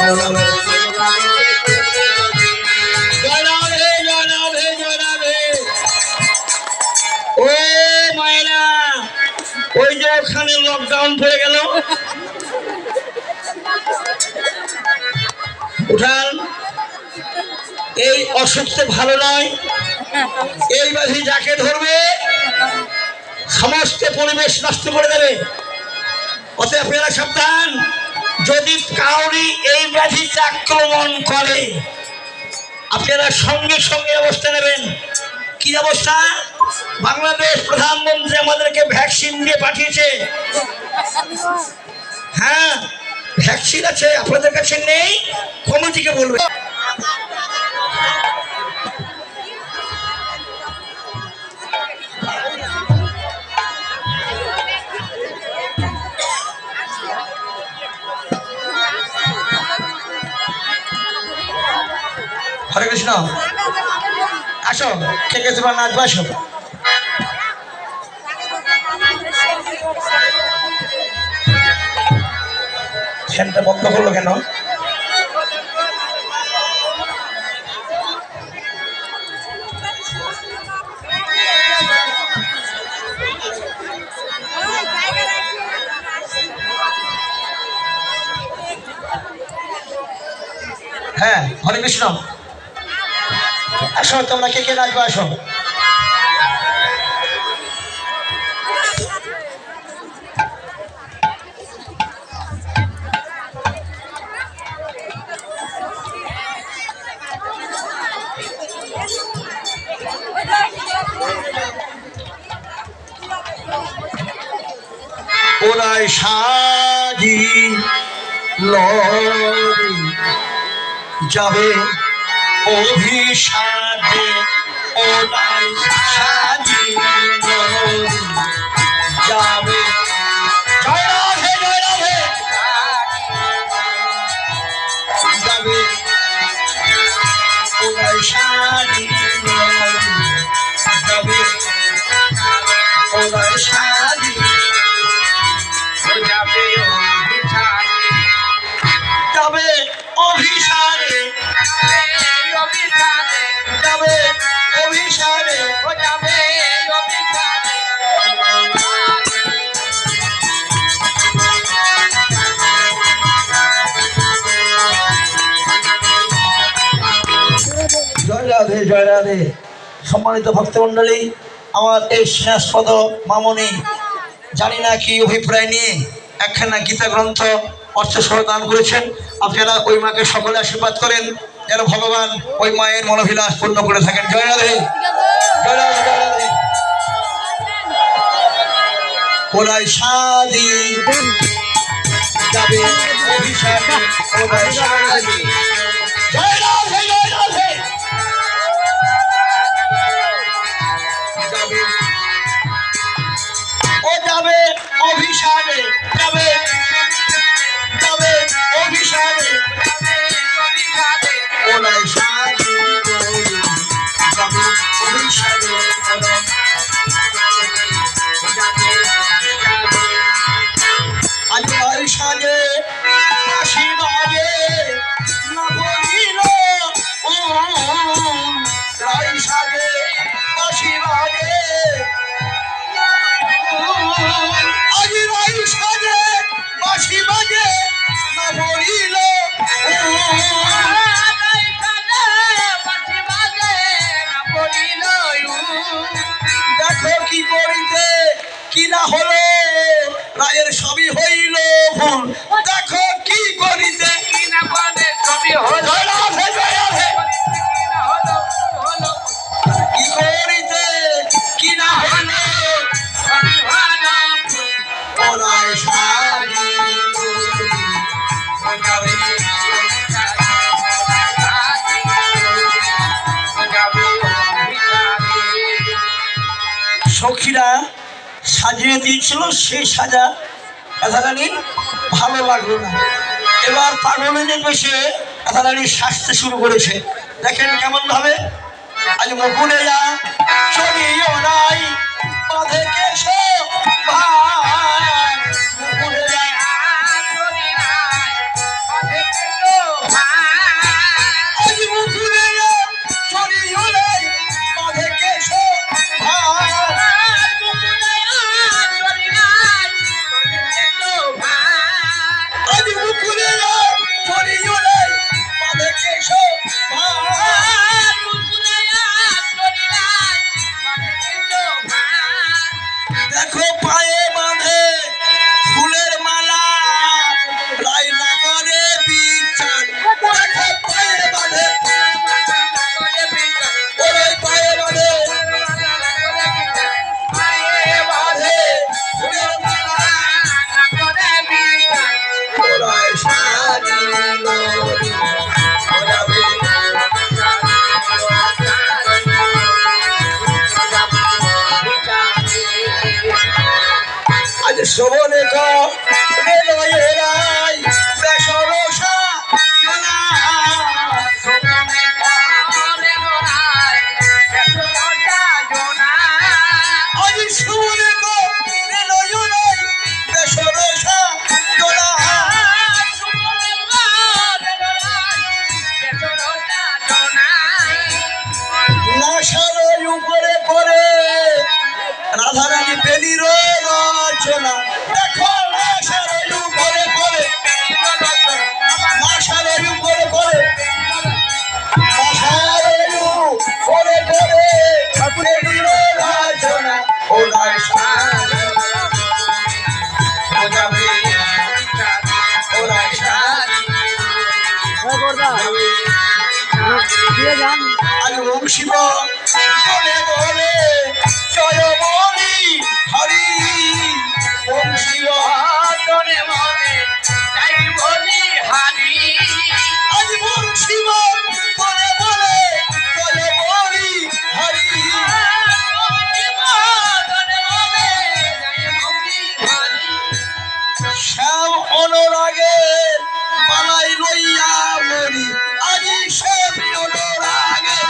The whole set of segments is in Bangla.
ও মায়েরা, ওই যে ওখানে লকডাউন পড়ে গেল, উঠান। এই অসুখতে ভালো নয়, এই ব্যাধি যাকে ধরবে সমস্ত পরিবেশ নষ্ট করে দেবে। অতএব আপনারা সাবধান, যদি কাউরি এই ব্যাধিতে আক্রমণ করে আপনারা সঙ্গে সঙ্গে ব্যবস্থা নেবেন। কি অবস্থা? বাংলাদেশ প্রধানমন্ত্রী আমাদেরকে ভ্যাকসিন দিয়ে পাঠিয়েছে। হ্যাঁ, ভ্যাকসিন আছে, আপনাদের কাছে নেই, কমিটিকে বলবে। হরে কৃষ্ণ। আসো, কে কে তোমার নাচবো, আসো। ফ্যানটা বন্ধ করলো কেন? হ্যাঁ, হরে কৃষ্ণ। আসো, তোমরা কে কে নাচবো, আসো। ওরাই সাজি লরি যাবে অভিশাপে, ওরাই সাজি লরি যাবে। জয় রাধে, জয় রাধে। যাবে ওরাই সাজি লরি যাবে, ওরাই সাজি যাবে অভিসারে, যাবে অভিসারে, যাবে জয় রাধে, জয় রাধে। সম্মানিত ভক্তমণ্ডলী, আমার এই স্নেহাস্পদ মামনি জানি না কি অভিপ্রায় নিয়ে একখানা গীতা গ্রন্থ অর্থসহ দান করেছেন। আপনারা ওই মাকে সকলে আশীর্বাদ করেন যেন ভগবান ওই মায়ের মনোভিলাস পূর্ণ করে থাকেন। জয় রাধে, জয় রাধে, জয় রাধে। ওরাই সাজি যাবে অভিশাপে, ওরাই সাজি। জয় রাধে, জয় রাধে। যাবে ও যাবে অভিশাপে, যাবে যাবে অভিশাপে, ওরাই সাজি যাবে অভিশাপে, আজ সাজে হাসি বাজে না বলিল, ও রাই সাজে হাসি বাজে, আজ রাই সাজে বাঁশি বাজে না বলিল, দেখো কি করিতে কি না হলো, রায়ের সবই হইল ভুল, দেখো কি করিতে কি না পারে সবই হলো, কি করিতে কি না হলো, ওরাই সাজি সখীরা সাজিয়ে দিয়েছিল, সেই সাজা রাধারানী ভালো লাগলো না। এবার পাগলের বেশে রাধারানী সাজতে শুরু করেছে। দেখেন কেমন ভাবে। আজ মুকুলে যা চলিও নাই বাঁধে কেশো ভাই, মুকুলে যা আজ ওম শিব বলে বলে জয় বলি হরি ওম শিব মনে মনে তাই বলি হারি আজ ওম শিব বলে বলে জয় বলি হরি শ্যাম অনুরাগে বালাই লইয়া মরি আজি শ্যাম অনুরাগে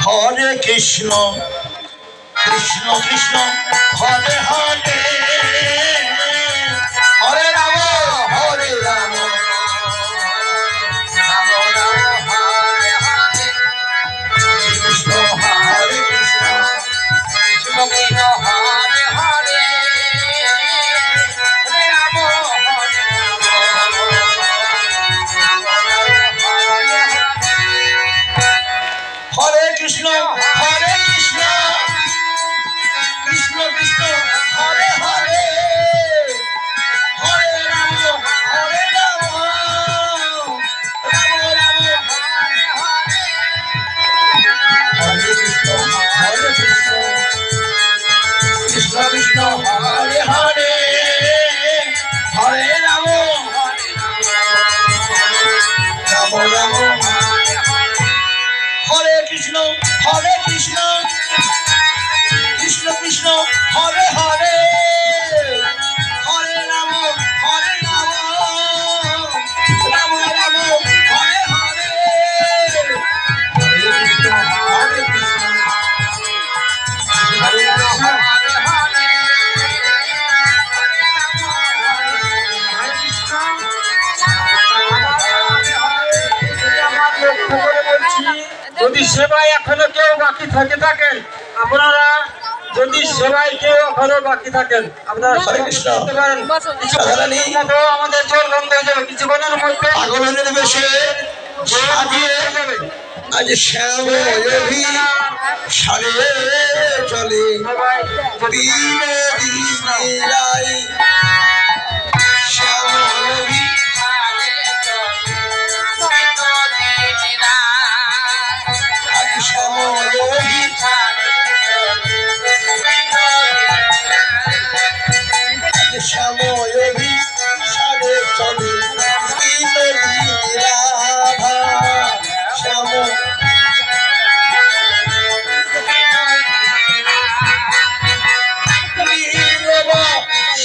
হরে কৃষ্ণ কৃষ্ণ কৃষ্ণ হরে হরে হরে রাম হরে রাম কৃষ্ণ হরে কৃষ্ণ হরে কৃষ্ণ কৃষ্ণ কৃষ্ণ হরে হরে হরে রাম রাম রাম হরে কৃষ্ণ কৃষ্ণ কৃষ্ণ হরে হরে হরে রাম রাম হরে কৃষ্ণ কৃষ্ণ কৃষ্ণ হরে হরে হরে রাম রাম রাম হরে হরে হরে কৃষ্ণ হরে রাম যদি সেবায় এখনো কেউ বাকি থাকেন আপনারা যদি সেবায় কেউ এখনো বাকি থাকেন আপনারা করতে পারেন আমাদের জল বন্ধ হয়ে যাবে কিছুক্ষণের মধ্যে আগমনের বেশে সাজিয়ে আজ শ্যাম সারে চলে দিনে দিনে শ্যাম শ্যাময়ী সারে চলে রাধা শ্যাম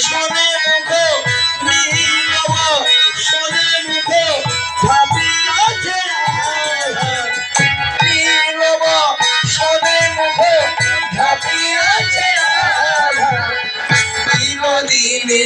শোনে মুখ শোনে মুখ ভাবিয়াছে শোনে মুখ ভাবিয়াছে দিনে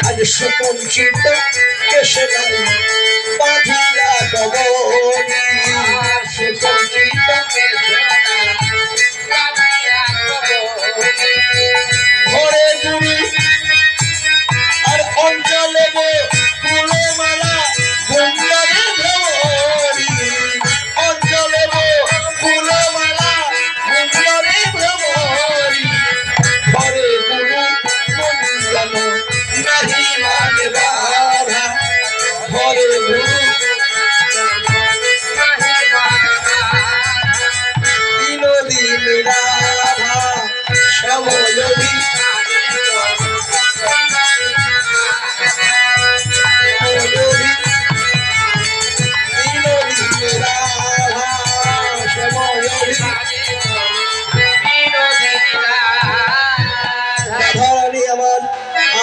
আজ সুকঞ্চিত কেশে বাঁধিয়া গগনী সুকঞ্চিত ঘরে গুড়ি আর অঞ্চলে ফুলে মালা গুঞ্জরে ভ্রমরি অঞ্চলে ফুলে মালা গুঞ্জরে ভ্রমরি ঘরে গুরু গুঞ্জন নাহি মানে বাধা ঘরে গুরু দিন রাধা শ্যাময়ী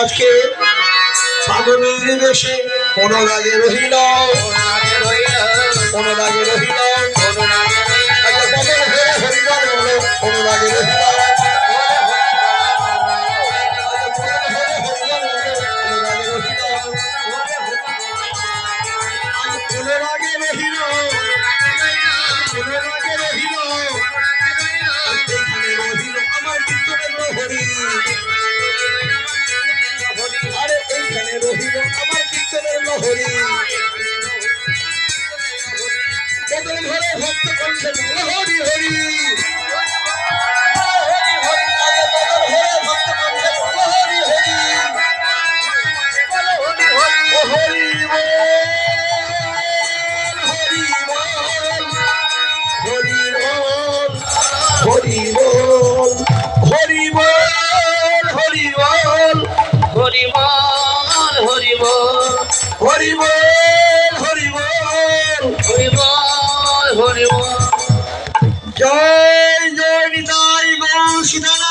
আজকে আগমনের বেশে অনুরাগে রহিল অনুরাগে রহিল হরিবল রহিল এইখানে রহিল আমার কীর্তনের লহরী আরে এইখানে রহিল আমার কীর্তনের লহরী বদল ঘরে ভক্ত কণ্ঠে বলো হরি হরি হরি বল হরি বল হরি বল হরি বল হরি বল হরি বল হরি বল হরি বল হরি বল জয় জয় নিতাই গৌর সীতানাথ